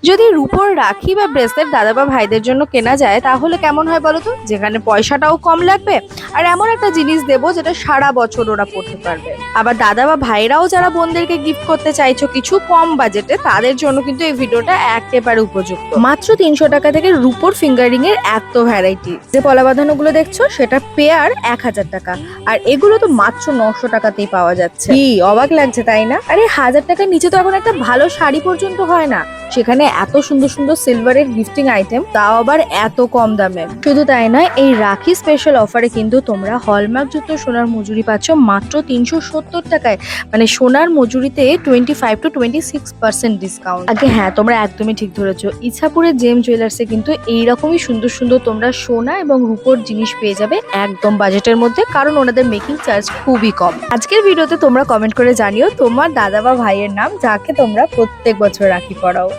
যদি রূপোর রাখি বা ব্রেসলেট দাদা বা ভাইদের জন্য কেনা যায় তাহলে কেমন হয় বলো তো? যেখানে পয়সাটাও কম লাগবে আর এমন একটা জিনিস দেবো যেটা সারা বছর ওরা পড়তে পারবে। আবার দাদা বা ভাইরাও যারা বোনদেরকে গিফট করতে চাইছো কিছু কম বাজেটে, তাদের জন্য কিন্তু এই ভিডিওটা একেবারে উপযুক্ত। মাত্র 300 টাকা থেকে রূপোর ফিঙ্গারিং এর এত ভ্যারাইটি। যে পলা বাঁধানো গুলো দেখছো সেটা পেয়ার 1000 টাকা, আর এগুলো তো মাত্র 900 টাকাতেই পাওয়া যাচ্ছে। কি অবাক লাগছে তাই না? আরে 1000 টাকার নিচে তো এখন একটা ভালো শাড়ি পর্যন্ত হয় না, সেখানে এত সুন্দর সুন্দর সিলভারের গিফটিং আইটেম, তাও আবার এত কম দামে। শুধু তাই নয়, এই রাখি স্পেশাল অফারে কিন্তু তোমরা হলমার্ক যুক্ত সোনার মজুরি পাচ্ছ মাত্র 370 টাকায়। মানে সোনার মজুরিতে 25 to 26% ডিসকাউন্ট। আগে হ্যাঁ, তোমরা একদমই ঠিক ধরেছো, ইছাপুরের জেম জুয়েলার্সে কিন্তু এইরকমই সুন্দর সুন্দর তোমরা সোনা এবং রূপোর জিনিস পেয়ে যাবে একদম বাজেটের মধ্যে, কারণ ওনাদের মেকিং চার্জ খুবই কম। আজকের ভিডিওতে তোমরা কমেন্ট করে জানিও তোমার দাদা বা ভাইয়ের নাম, যাকে তোমরা প্রত্যেক বছর রাখি পরাও।